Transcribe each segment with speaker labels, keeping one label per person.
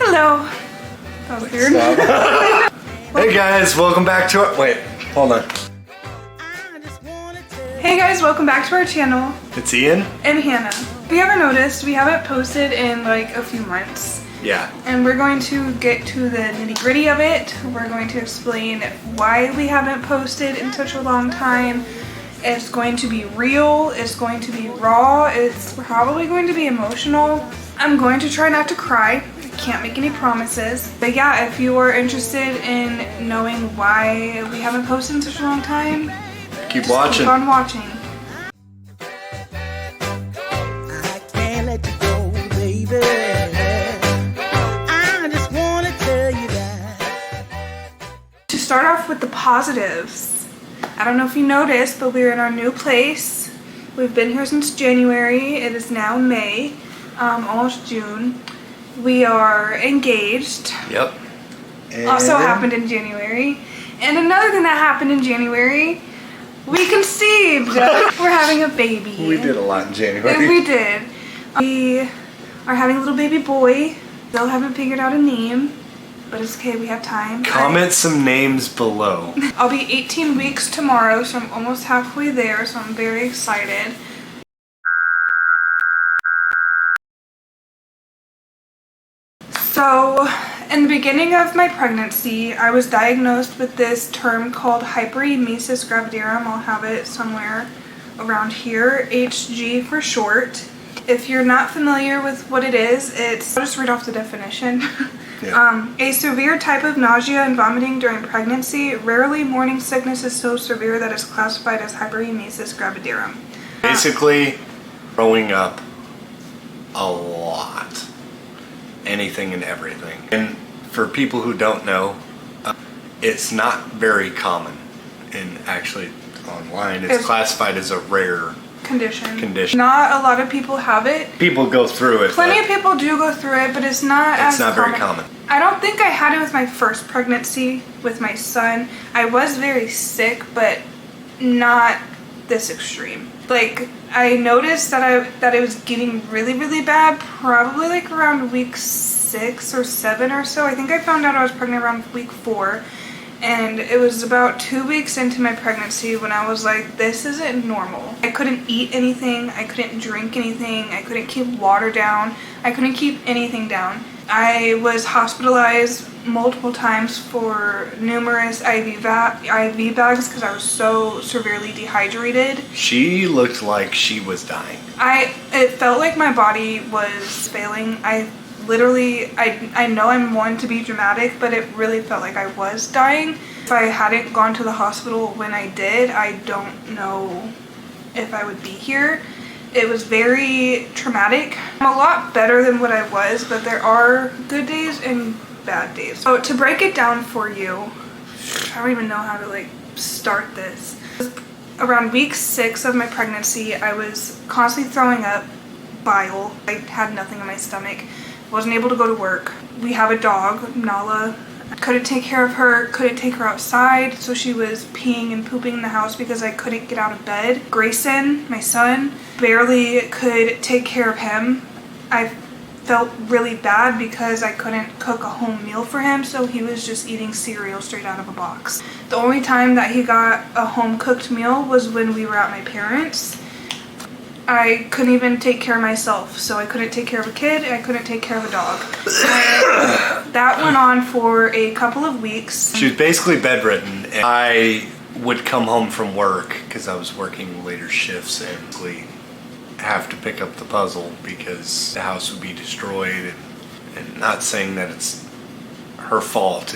Speaker 1: Hello. That was weird.
Speaker 2: Hey guys, welcome back to our... Wait, hold on.
Speaker 1: Hey guys, welcome back to our channel.
Speaker 2: It's Ian.
Speaker 1: And Hannah. If you ever noticed, we haven't posted in like a few months.
Speaker 2: Yeah.
Speaker 1: And we're going to get to the nitty-gritty of it. We're going to explain why we haven't posted in such a long time. It's going to be real, it's going to be raw, it's probably going to be emotional. I'm going to try not to cry. I can't make any promises. But yeah, if you are interested in knowing why we haven't posted in such a long time,
Speaker 2: keep watching.
Speaker 1: Keep on watching.
Speaker 3: I can't let you go, baby. I just want to tell you that.
Speaker 1: To start off with the positives, I don't know if you noticed, but we're in our new place. We've been here since January. It is now May, almost June. We are engaged.
Speaker 2: Yep.
Speaker 1: Also happened in January. And another thing that happened in January, we conceived. We're having a baby.
Speaker 2: We did a lot in January.
Speaker 1: We did. We are having a little baby boy. Still haven't figured out a name, but it's okay, we have time.
Speaker 2: Comment some names below.
Speaker 1: I'll be 18 weeks tomorrow, so I'm almost halfway there, so I'm very excited. So, in the beginning of my pregnancy, I was diagnosed with this term called hyperemesis gravidarum. I'll have it somewhere around here, HG for short. If you're not familiar with what it is, I'll just read off the definition. Yeah. A severe type of nausea and vomiting during pregnancy. Rarely, morning sickness is so severe that it's classified as hyperemesis gravidarum.
Speaker 2: Basically, throwing up a lot. Anything and everything. And for people who don't know, it's not very common. And actually, online, it's classified as a rare condition.
Speaker 1: Not a lot of people have it.
Speaker 2: People go through it.
Speaker 1: Plenty of people do go through it, but it's not
Speaker 2: very common.
Speaker 1: I don't think I had it with my first pregnancy with my son. I was very sick, but not this extreme. Like, I noticed that it was getting really, really bad probably like around week 6 or 7 or so. I think I found out I was pregnant around week 4. And it was about 2 weeks into my pregnancy when I was like, this isn't normal. I couldn't eat anything, I couldn't drink anything, I couldn't keep water down, I couldn't keep anything down. I was hospitalized multiple times for numerous IV bags because I was so severely dehydrated.
Speaker 2: She looked like she was dying.
Speaker 1: It felt like my body was failing. I know I'm one to be dramatic, but it really felt like I was dying. If I hadn't gone to the hospital when I did, I don't know if I would be here. It was very traumatic. I'm a lot better than what I was, but there are good days and bad days. So to break it down for you, I don't even know how to start this. Around week 6 of my pregnancy, I was constantly throwing up bile. I had nothing in my stomach. Wasn't able to go to work. We have a dog, Nala. Couldn't take care of her, couldn't take her outside, so she was peeing and pooping in the house because I couldn't get out of bed. Grayson, my son, barely could take care of him. I felt really bad because I couldn't cook a home meal for him, so he was just eating cereal straight out of a box. The only time that he got a home cooked meal was when we were at my parents'. I couldn't even take care of myself, so I couldn't take care of a kid, I couldn't take care of a dog. That went on for a couple of weeks.
Speaker 2: She was basically bedridden, and I would come home from work because I was working later shifts and have to pick up the puzzle because the house would be destroyed, and not saying that it's her fault,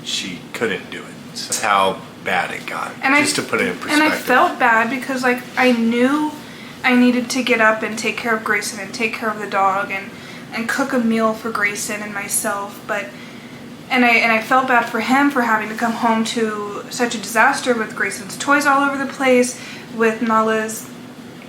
Speaker 2: she couldn't do it. So that's how bad it got, to put it in perspective.
Speaker 1: And I felt bad because I knew I needed to get up and take care of Grayson and take care of the dog and cook a meal for Grayson and myself, and I felt bad for him for having to come home to such a disaster with Grayson's toys all over the place, with Nala's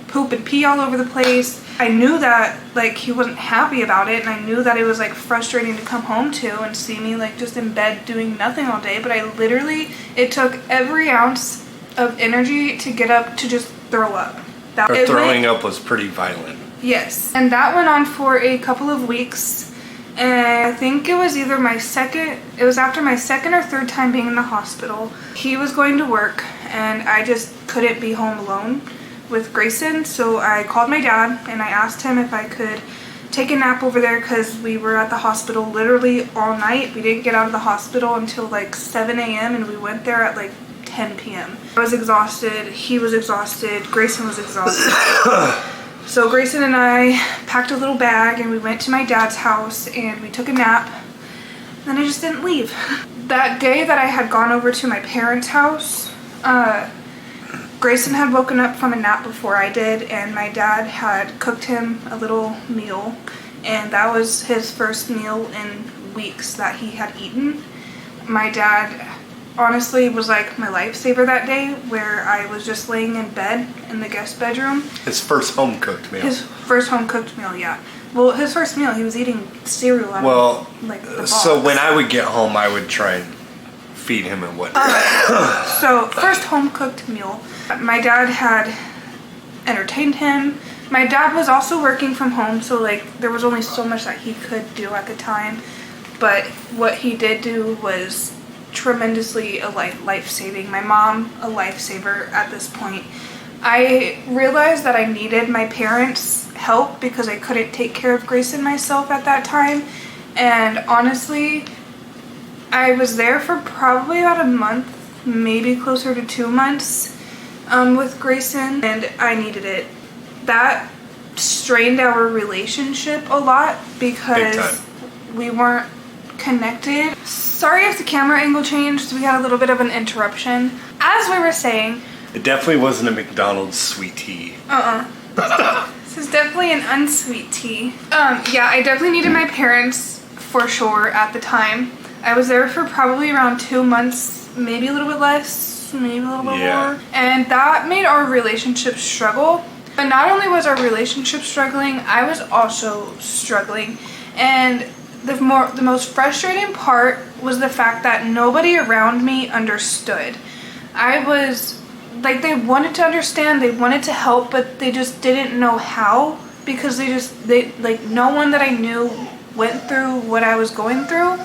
Speaker 1: poop and pee all over the place. I knew that he wasn't happy about it, and I knew that it was frustrating to come home to and see me just in bed doing nothing all day, but it took every ounce of energy to get up to just throw up.
Speaker 2: Her throwing up was pretty violent.
Speaker 1: Yes. And that went on for a couple of weeks. And I think it was after my second or third time being in the hospital. He was going to work and I just couldn't be home alone with Grayson. So I called my dad and I asked him if I could take a nap over there because we were at the hospital literally all night. We didn't get out of the hospital until like 7 a.m. and we went there at like 10 p.m. I was exhausted, he was exhausted, Grayson was exhausted. So Grayson and I packed a little bag and we went to my dad's house and we took a nap. Then I just didn't leave. That day that I had gone over to my parents' house, Grayson had woken up from a nap before I did, and my dad had cooked him a little meal, and that was his first meal in weeks that he had eaten. My dad honestly was like my lifesaver that day, where I was just laying in bed in the guest bedroom.
Speaker 2: His first home cooked meal.
Speaker 1: His first home cooked meal, yeah. Well, his first meal, he was eating cereal out of like the box.
Speaker 2: So when I would get home, I would try and feed him and whatnot.
Speaker 1: So first home cooked meal. My dad had entertained him. My dad was also working from home, so like there was only so much that he could do at the time. But what he did do was tremendously life-saving. My mom, a lifesaver at this point. I realized that I needed my parents' help because I couldn't take care of Grayson myself at that time. And honestly, I was there for probably about a month, maybe closer to 2 months with Grayson, and I needed it. That strained our relationship a lot because we weren't connected. Sorry if the camera angle changed, we had a little bit of an interruption. As we were saying,
Speaker 2: it definitely wasn't a McDonald's sweet tea.
Speaker 1: This is definitely an unsweet tea. Yeah, I definitely needed my parents for sure at the time. I was there for probably around 2 months, maybe a little bit less, maybe a little bit more. And that made our relationship struggle. But not only was our relationship struggling, I was also struggling. And the most frustrating part was the fact that nobody around me understood. I was like, they wanted to understand, they wanted to help, but they just didn't know how, because no one that I knew went through what I was going through.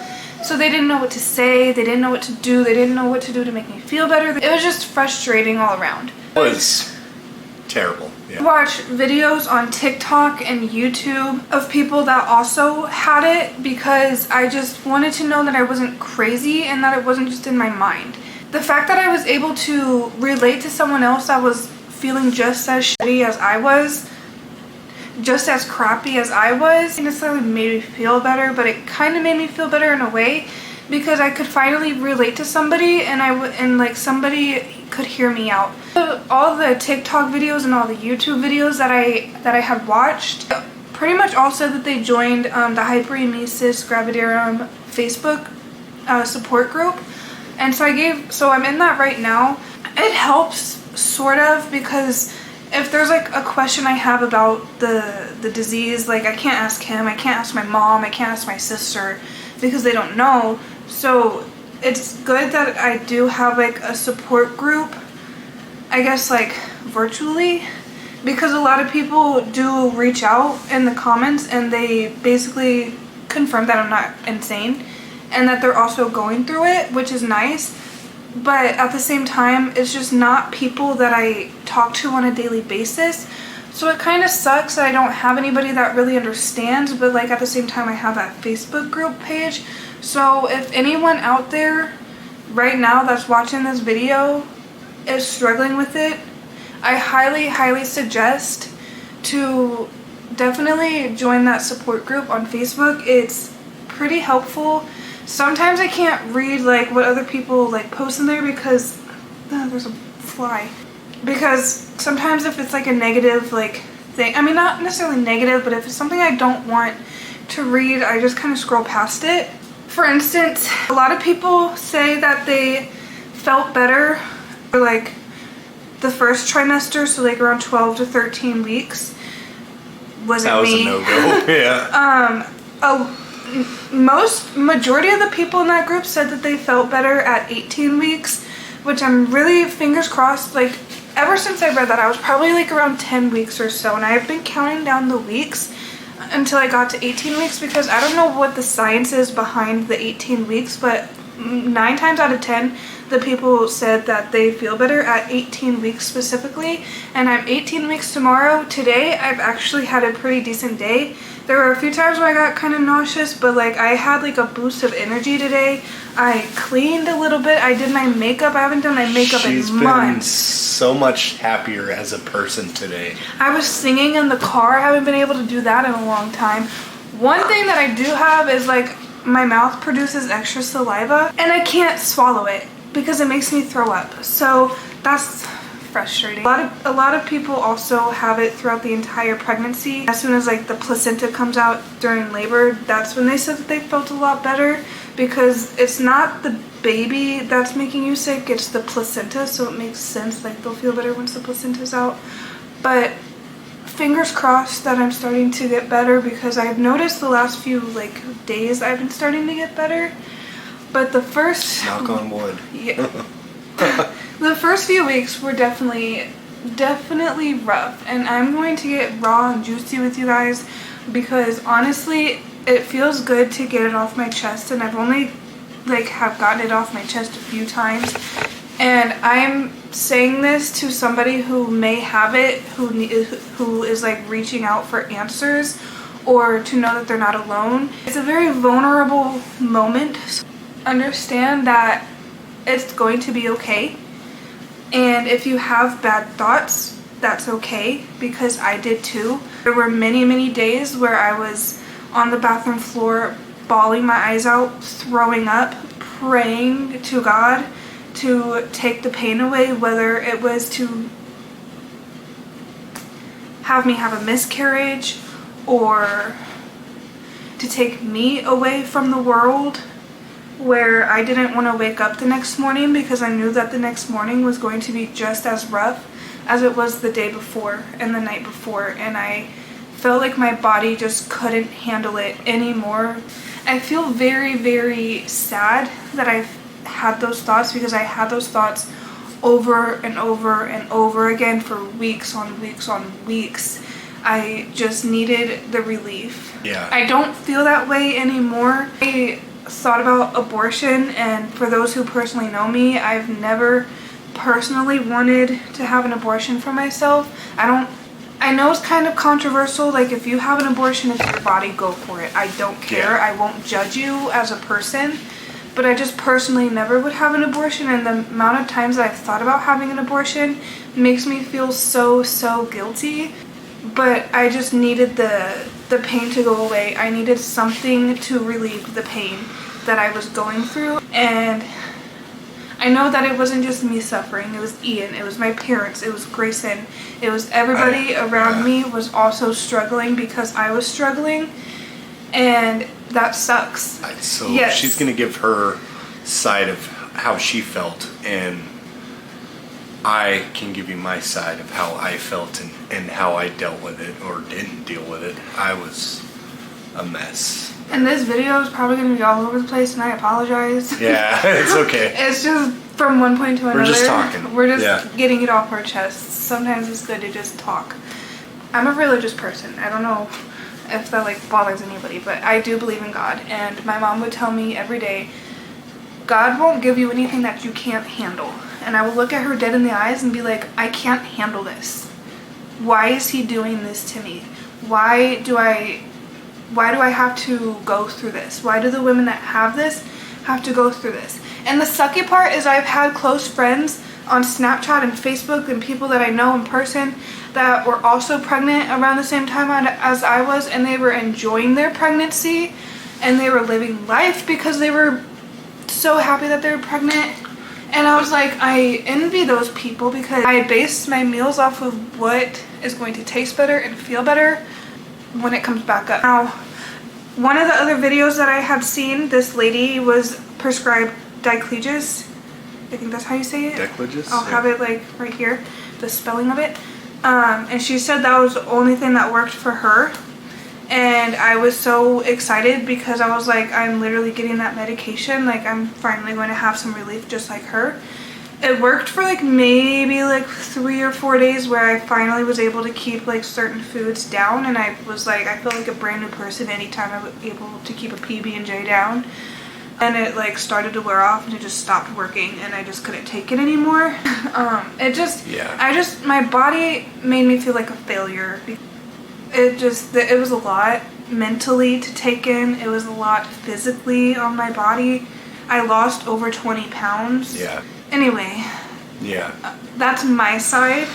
Speaker 1: So they didn't know what to say, they didn't know what to do, they didn't know what to do to make me feel better. It was just frustrating all around.
Speaker 2: It was terrible. Yeah.
Speaker 1: I watch videos on TikTok and YouTube of people that also had it because I just wanted to know that I wasn't crazy and that it wasn't just in my mind. The fact that I was able to relate to someone else that was feeling just as shitty as I was, just as crappy as I was, it necessarily made me feel better, but it kind of made me feel better in a way because I could finally relate to somebody and like somebody could hear me out. All the TikTok videos and all the YouTube videos that I had watched pretty much all said that they joined the Hyperemesis Gravidarum Facebook support group. And so I'm in that right now. It helps sort of because if there's like a question I have about the disease, like I can't ask him, I can't ask my mom, I can't ask my sister because they don't know. So it's good that I do have like a support group, I guess like virtually, because a lot of people do reach out in the comments and they basically confirm that I'm not insane and that they're also going through it, which is nice. But at the same time, it's just not people that I talk to on a daily basis. So it kind of sucks that I don't have anybody that really understands, but like at the same time I have that Facebook group page. So if anyone out there right now that's watching this video is struggling with it, I highly, highly suggest to definitely join that support group on Facebook. It's pretty helpful. Sometimes I can't read like what other people like post in there because there's a fly. Because sometimes if it's like a negative like thing, I mean not necessarily negative, but if it's something I don't want to read, I just kind of scroll past it. For instance, a lot of people say that they felt better for like the first trimester, so like around 12 to 13 weeks. Wasn't me.
Speaker 2: That was a no-go. Yeah.
Speaker 1: Majority of the people in that group said that they felt better at 18 weeks, which I'm really fingers crossed. Like ever since I read that, I was probably like around 10 weeks or so, and I've been counting down the weeks until I got to 18 weeks because I don't know what the science is behind the 18 weeks, but 9 times out of 10, the people said that they feel better at 18 weeks specifically. And I'm 18 weeks tomorrow. Today, I've actually had a pretty decent day. There were a few times where I got kind of nauseous, but like I had like a boost of energy today. I cleaned a little bit. I did my makeup. I haven't done my makeup
Speaker 2: She's
Speaker 1: in
Speaker 2: been
Speaker 1: months.
Speaker 2: so much happier as a person today.
Speaker 1: I was singing in the car. I haven't been able to do that in a long time. One thing that I do have is like my mouth produces extra saliva and I can't swallow it because it makes me throw up. So that's frustrating. A lot of people also have it throughout the entire pregnancy. As soon as like the placenta comes out during labor, that's when they said that they felt a lot better because it's not the baby that's making you sick, it's the placenta, so it makes sense like they'll feel better once the placenta's out. But fingers crossed that I'm starting to get better because I've noticed the last few like days I've been starting to get better. But the first
Speaker 2: Knock on wood.
Speaker 1: Yeah. The first few weeks were definitely rough, and I'm going to get raw and juicy with you guys because honestly it feels good to get it off my chest, and I've only like have gotten it off my chest a few times, and I'm saying this to somebody who may have it, who is like reaching out for answers or to know that they're not alone. It's a very vulnerable moment. So understand that it's going to be okay. And if you have bad thoughts, that's okay because I did too. There were many, many days where I was on the bathroom floor bawling my eyes out, throwing up, praying to God to take the pain away, whether it was to have me have a miscarriage or to take me away from the world, where I didn't want to wake up the next morning because I knew that the next morning was going to be just as rough as it was the day before and the night before, and I felt like my body just couldn't handle it anymore. I feel very, very sad that I've had those thoughts because I had those thoughts over and over and over again for weeks on weeks on weeks. I just needed the relief.
Speaker 2: Yeah.
Speaker 1: I don't feel that way anymore. I thought about abortion, and for those who personally know me, I've never personally wanted to have an abortion for myself. I know it's kind of controversial, like if you have an abortion, it's your body, go for it. I don't care.
Speaker 2: Yeah.
Speaker 1: I won't judge you as a person, but I just personally never would have an abortion, and the amount of times that I've thought about having an abortion makes me feel so guilty. But I just needed the pain to go away. I needed something to relieve the pain that I was going through. And I know that it wasn't just me suffering. It was Ian. It was my parents. It was Grayson. It was everybody around me was also struggling because I was struggling. And that sucks.
Speaker 2: So
Speaker 1: Yes.
Speaker 2: she's going to give her side of how she felt, and I can give you my side of how I felt and how I dealt with it or didn't deal with it. I was a mess.
Speaker 1: And this video is probably going to be all over the place, and I apologize.
Speaker 2: Yeah, it's okay.
Speaker 1: It's just from one point to another.
Speaker 2: We're just talking.
Speaker 1: We're just
Speaker 2: Yeah.
Speaker 1: getting it off our chests. Sometimes it's good to just talk. I'm a religious person. I don't know if that like bothers anybody, but I do believe in God. And my mom would tell me every day, God won't give you anything that you can't handle. And I will look at her dead in the eyes and be like, I can't handle this. Why is he doing this to me? Why do I have to go through this? Why do the women that have this have to go through this? And the sucky part is I've had close friends on Snapchat and Facebook and people that I know in person that were also pregnant around the same time as I was, and they were enjoying their pregnancy and they were living life because they were so happy that they were pregnant. And I was like, I envy those people because I base my meals off of what is going to taste better and feel better when it comes back up. Now, one of the other videos that I had seen, this lady was prescribed Diclégis. I think that's how you say it.
Speaker 2: Diclégis?
Speaker 1: I'll have it like right here, the spelling of it. And she said that was the only thing that worked for her. And I was so excited because I was like, I'm literally getting that medication. Like, I'm finally going to have some relief just like her. It worked for like maybe like 3 or 4 days where I finally was able to keep like certain foods down, and I was like, I felt like a brand new person anytime I was able to keep a PB&J down. And it like started to wear off and it just stopped working and I just couldn't take it anymore. My body made me feel like a failure. It was a lot mentally to take in. It was a lot physically on my body. I lost over 20 pounds.
Speaker 2: Yeah.
Speaker 1: Anyway.
Speaker 2: Yeah.
Speaker 1: That's my side.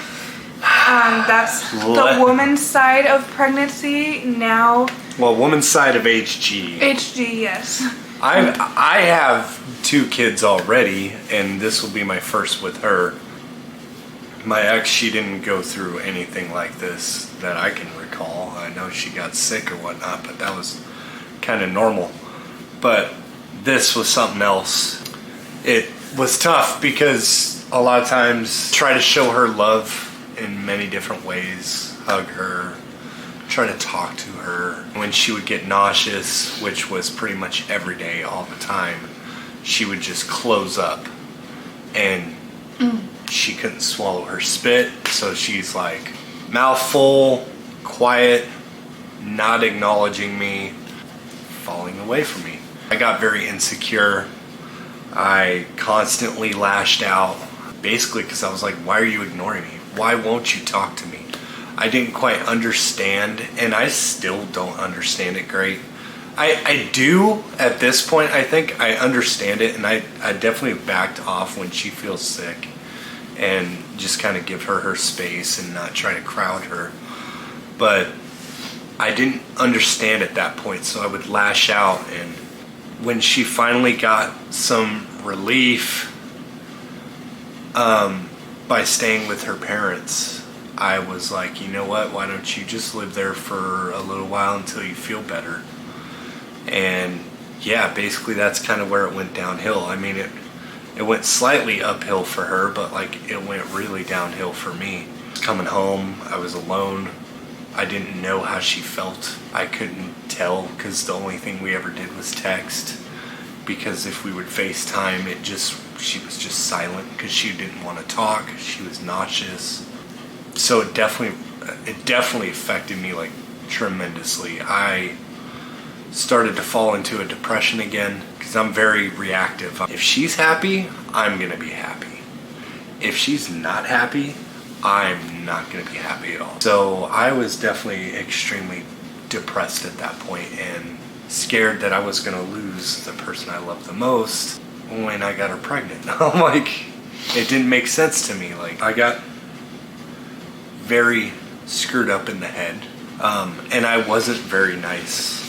Speaker 1: That's the woman's side of pregnancy now.
Speaker 2: Well, woman's side of HG.
Speaker 1: HG, yes.
Speaker 2: I have 2 kids already, and this will be my first with her. My ex, she didn't go through anything like this that I can recall. I know she got sick or whatnot, but that was kind of normal. But this was something else. It was tough because a lot of times try to show her love in many different ways. Hug her, try to talk to her. When she would get nauseous, which was pretty much every day, all the time, she would just close up and she couldn't swallow her spit. So she's like mouth full, quiet, not acknowledging me, falling away from me. I got very insecure. I constantly lashed out, basically because I was like, why are you ignoring me? Why won't you talk to me? I didn't quite understand, and I still don't understand it great. I do at this point. I think I understand it, and I definitely backed off when she feels sick and just kind of give her space and not try to crowd her. But I didn't understand at that point, so I would lash out. And when she finally got some relief by staying with her parents, I was like, you know what, why don't you just live there for a little while until you feel better? And yeah, basically that's kind of where it went downhill. I mean, it went slightly uphill for her, but like it went really downhill for me. Coming home, I was alone. I didn't know how she felt. I couldn't tell because the only thing we ever did was text. Because if we would FaceTime, she was just silent because she didn't want to talk. She was nauseous. So it definitely affected me like tremendously. I started to fall into a depression again because I'm very reactive. If she's happy, I'm gonna be happy. If she's not happy, I'm not gonna be happy at all. So I was definitely extremely depressed at that point and scared that I was gonna lose the person I love the most when I got her pregnant. I'm like, it didn't make sense to me. Like, I got very screwed up in the head, and I wasn't very nice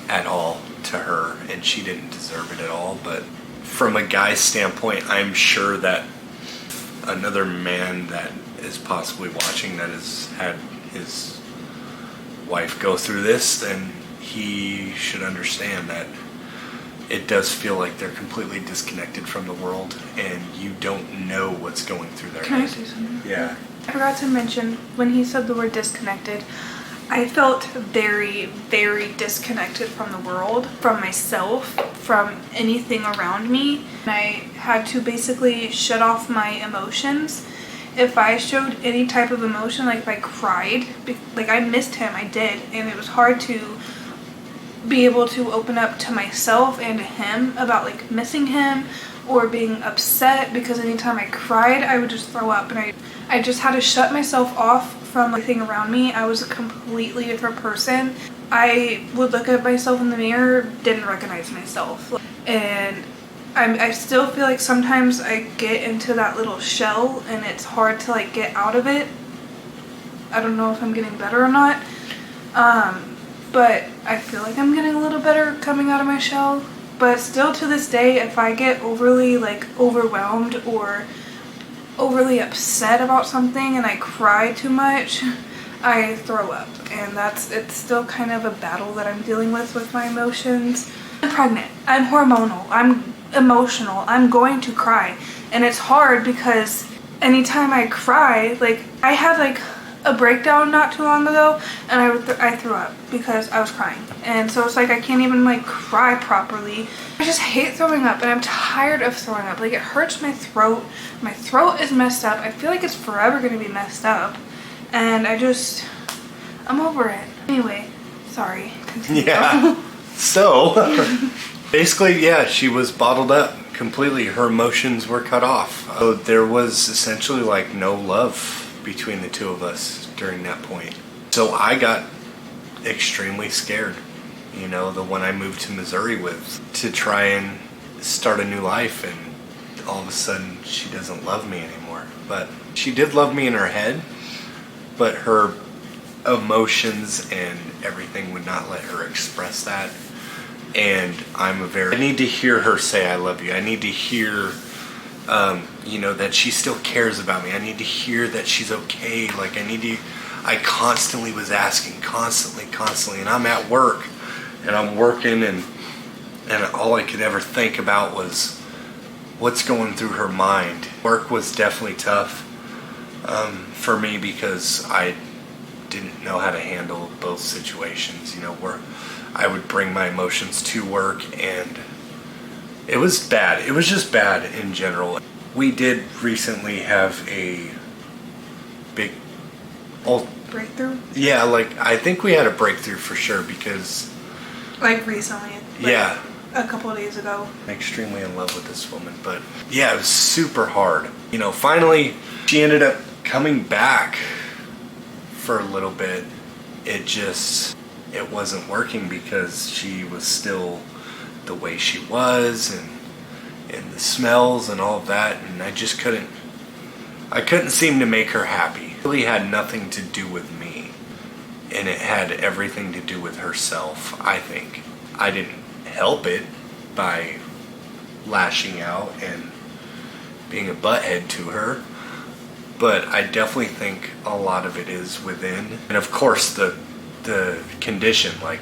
Speaker 2: at all to her, and she didn't deserve it at all. But from a guy's standpoint, I'm sure that another man that is possibly watching that has had his wife go through this, then he should understand that it does feel like they're completely disconnected from the world and you don't know what's going through their head.
Speaker 1: Can I say something?
Speaker 2: Yeah.
Speaker 1: I forgot to mention, when he said the word disconnected, I felt very, very disconnected from the world, from myself, from anything around me. And I had to basically shut off my emotions. If I showed any type of emotion, like if I cried, like I missed him, I did. And it was hard to be able to open up to myself and to him about like missing him or being upset, because anytime I cried, I would just throw up, and I just had to shut myself off from everything around me. I was a completely different person. I would look at myself in the mirror, didn't recognize myself. And I still feel like sometimes I get into that little shell and it's hard to like get out of it. I don't know if I'm getting better or not. But I feel like I'm getting a little better coming out of my shell. But still to this day, if I get overly like overwhelmed or overly upset about something and I cry too much, I throw up. And it's still kind of a battle that I'm dealing with my emotions. I'm pregnant. I'm hormonal. I'm emotional. I'm going to cry. And it's hard because anytime I cry, like I have like a breakdown not too long ago, and I threw up because I was crying. And so it's like I can't even like cry properly. I just hate throwing up, and I'm tired of throwing up. Like, it hurts my throat. My throat is messed up. I feel like it's forever gonna be messed up. And I'm over it. Anyway, sorry. Continue.
Speaker 2: Yeah. So, basically, yeah, she was bottled up completely. Her emotions were cut off. So there was essentially like no love between the two of us during that point. So I got extremely scared, you know, the one I moved to Missouri with, to try and start a new life, and all of a sudden she doesn't love me anymore. But she did love me in her head, but her emotions and everything would not let her express that. And I need to hear her say I love you. I need to hear you know, that she still cares about me. I need to hear that she's okay. Like, I constantly was asking, constantly, and I'm at work, and I'm working, and all I could ever think about was what's going through her mind. Work was definitely tough for me because I didn't know how to handle both situations, you know, where I would bring my emotions to work, and it was bad. It was just bad in general. We did recently have a big
Speaker 1: Breakthrough?
Speaker 2: Yeah, like, I think we had a breakthrough for sure, because
Speaker 1: Like recently. Like
Speaker 2: yeah,
Speaker 1: a couple of days ago.
Speaker 2: I'm extremely in love with this woman, but yeah, it was super hard. You know, finally she ended up coming back for a little bit. It wasn't working because she was still the way she was, and the smells and all of that, and I couldn't seem to make her happy. It really had nothing to do with me, and it had everything to do with herself, I think. I didn't help it by lashing out and being a butthead to her, but I definitely think a lot of it is within. And of course the condition, like,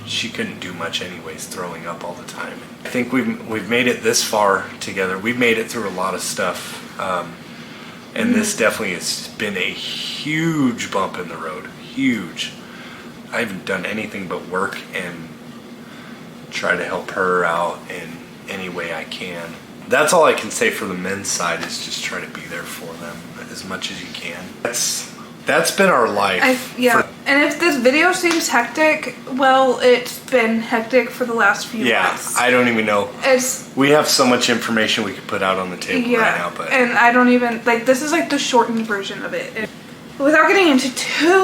Speaker 2: she couldn't do much anyways, throwing up all the time. I think we've made it this far together. We've made it through a lot of stuff, and this definitely has been a huge bump in the road. Huge. I haven't done anything but work and try to help her out in any way I can. That's all I can say for the men's side, is just try to be there for them as much as you can. That's been our life.
Speaker 1: And if this video seems hectic, well, it's been hectic for the last few months.
Speaker 2: I don't even know.
Speaker 1: We
Speaker 2: have so much information we could put out on the table right now, but
Speaker 1: and I don't even, like, this is like the shortened version of it. Without getting into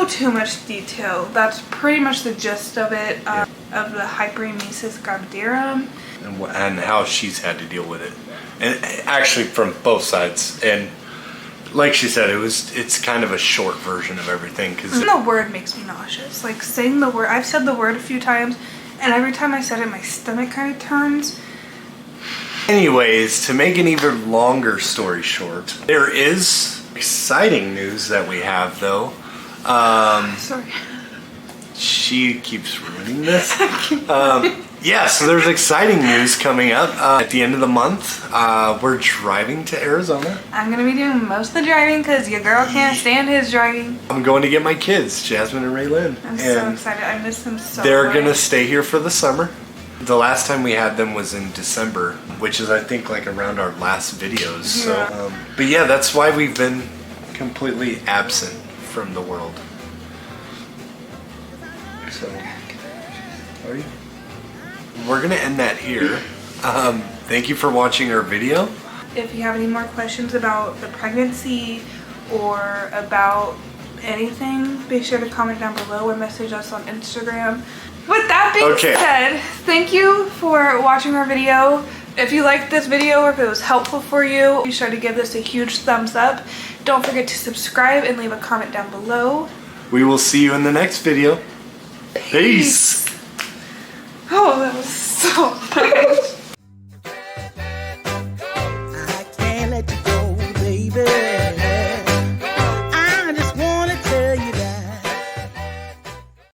Speaker 1: too much detail, that's pretty much the gist of it, of the hyperemesis gravidarum.
Speaker 2: And how she's had to deal with it. And actually from both sides. And like she said, it's kind of a short version of everything. Cause
Speaker 1: the word makes me nauseous. Like, saying the word, I've said the word a few times, and every time I said it, my stomach kind of turns.
Speaker 2: Anyways, to make an even longer story short, there is exciting news that we have, though.
Speaker 1: Sorry.
Speaker 2: She keeps ruining this. Yeah, so there's exciting news coming up at the end of the month. We're driving to Arizona.
Speaker 1: I'm going to be doing most of the driving because your girl can't stand his driving.
Speaker 2: I'm going to get my kids, Jasmine and Raylyn.
Speaker 1: I'm so excited. I miss them so much.
Speaker 2: They're going to stay here for the summer. The last time we had them was in December, which is, I think, like around our last videos.
Speaker 1: Yeah.
Speaker 2: So, but yeah, that's why we've been completely absent from the world. So, are you? We're going to end that here. Thank you for watching our video.
Speaker 1: If you have any more questions about the pregnancy or about anything, be sure to comment down below or message us on Instagram. With that being said, thank you for watching our video. If you liked this video or if it was helpful for you, be sure to give this a huge thumbs up. Don't forget to subscribe and leave a comment down below.
Speaker 2: We will see you in the next video. Peace.
Speaker 1: Oh, that was so much.